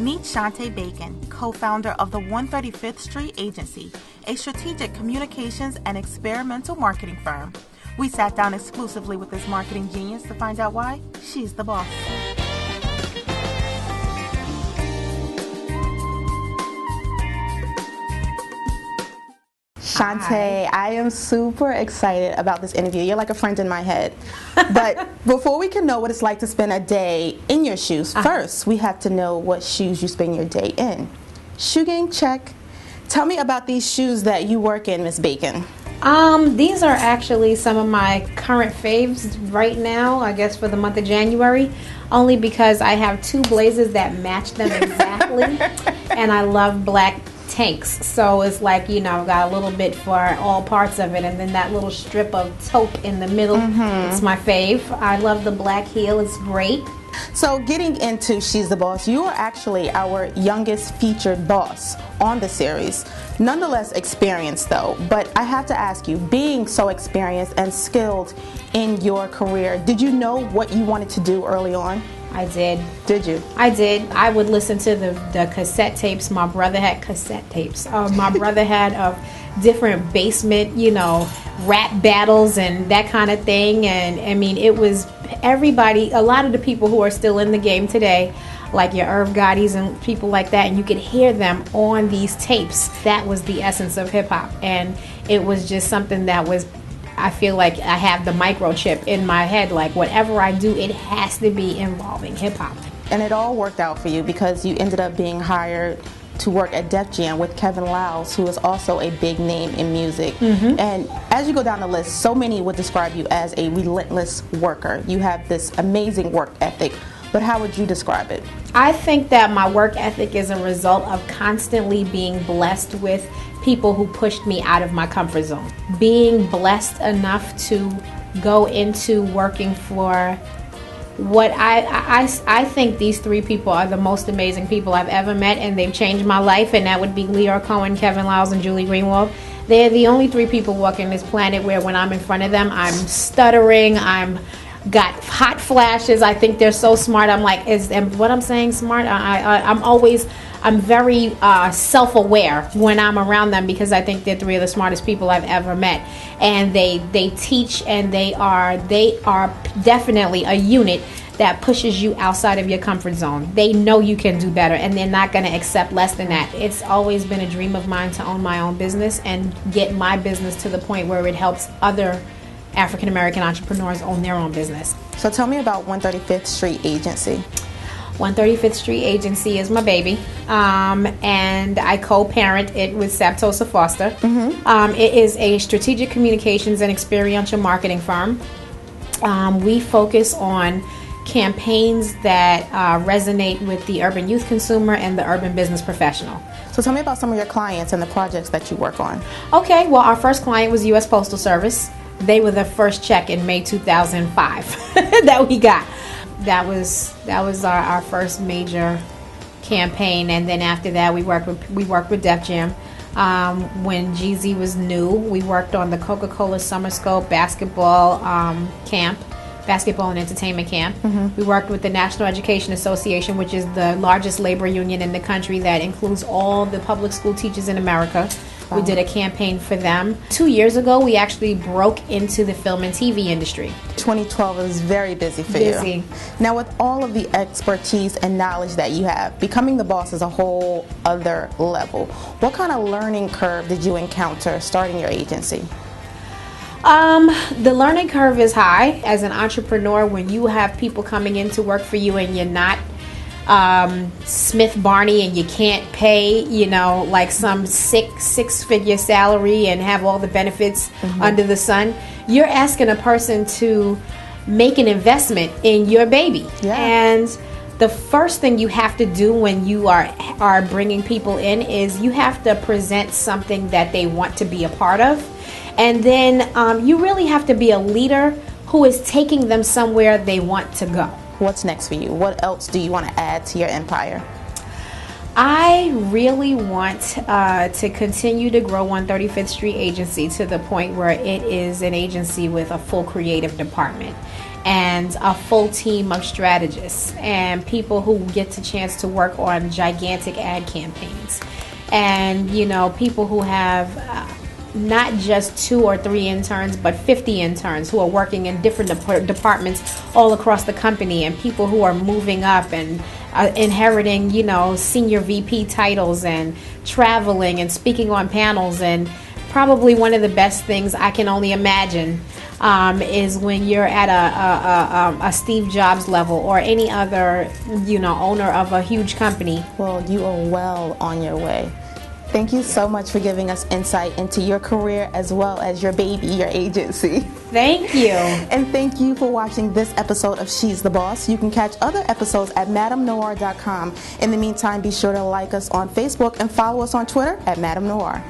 Meet Shante Bacon, co-founder of the 135th Street Agency, a strategic communications and experimental marketing firm. We sat down exclusively with this marketing genius to find out why she's the boss. Shante, I am super excited about this interview. You're like a friend in my head. But before we can know what it's like to spend a day in your shoes, first we have to know what shoes you spend your day in. Shoe game, check. Tell me about these shoes that you work in, Miss Bacon. These are actually some of my current faves right now, I guess for the month of January, only because I have two blazers that match them exactly, and I love black tanks, so it's like, you know, I've got a little bit for all parts of it, and then that little strip of taupe in the middle, it's my fave. I love the black heel, it's great. So getting into She's the Boss, you are actually our youngest featured boss on the series. Nonetheless experienced though, but I have to ask you, being so experienced and skilled in your career, did you know what you wanted to do early on? I did. Did you? I did. I would listen to the cassette tapes. My brother had cassette tapes. My brother had of different basement, you know, rap battles and that kind of thing. And I mean, it was everybody, a lot of the people who are still in the game today, like your Irv Gottis and people like that, and you could hear them on these tapes. That was the essence of hip hop. And it was just something that was, I feel like I have the microchip in my head, like whatever I do, it has to be involving hip hop. And it all worked out for you because you ended up being hired to work at Def Jam with Kevin Liles, who is also a big name in music. And as you go down the list, so many would describe you as a relentless worker. You have this amazing work ethic, but how would you describe it? I think that my work ethic is a result of constantly being blessed with people who pushed me out of my comfort zone. Being blessed enough to go into working for what I think these three people are the most amazing people I've ever met, and they've changed my life, and that would be Leor Cohen, Kevin Liles, and Julie Greenwald. They're the only three people walking this planet where when I'm in front of them, I'm stuttering, I'm got hot flashes. I think they're so smart. I'm like, is what I'm saying smart? I'm very self-aware when I'm around them because I think they're three of the smartest people I've ever met. And they teach, and they are definitely a unit that pushes you outside of your comfort zone. They know you can do better, and they're not going to accept less than that. It's always been a dream of mine to own my own business and get my business to the point where it helps other African American entrepreneurs own their own business. So tell me about 135th Street Agency. 135th Street Agency is my baby, and I co-parent it with Saptosa Foster. It is a strategic communications and experiential marketing firm. We focus on campaigns that resonate with the urban youth consumer and the urban business professional. So tell me about some of your clients and the projects that you work on. Okay, well, our first client was U.S. Postal Service. They were the first check in May 2005 that we got. That was our first major campaign, and then after that we worked with Def Jam. When Jeezy was new, we worked on the Coca-Cola Summer Scope basketball camp, basketball and entertainment camp. We worked with the National Education Association, which is the largest labor union in the country that includes all the public school teachers in America. We did a campaign for them. 2 years ago, we actually broke into the film and TV industry. 2012 was very busy for you. Now, with all of the expertise and knowledge that you have, becoming the boss is a whole other level. What kind of learning curve did you encounter starting your agency? The learning curve is high. As an entrepreneur, when you have people coming in to work for you and you're not Smith Barney and you can't pay, you know, like some six-figure salary and have all the benefits under the sun, you're asking a person to make an investment in your baby. And the first thing you have to do when you are bringing people in is you have to present something that they want to be a part of. And then you really have to be a leader who is taking them somewhere they want to go. What's next for you? What else do you want to add to your empire? I really want to continue to grow 135th Street Agency to the point where it is an agency with a full creative department. and a full team of strategists and people who get the chance to work on gigantic ad campaigns, and people who have not just 2 or 3 interns, but 50 interns who are working in different departments all across the company, and people who are moving up and inheriting, senior VP titles and traveling and speaking on panels. And probably one of the best things I can only imagine is when you're at a Steve Jobs level or any other, owner of a huge company. Well, you are well on your way. Thank you so much for giving us insight into your career as well as your baby, your agency. Thank you. And thank you for watching this episode of She's the Boss. You can catch other episodes at madamenoir.com. In the meantime, be sure to like us on Facebook and follow us on Twitter at Madam Noir.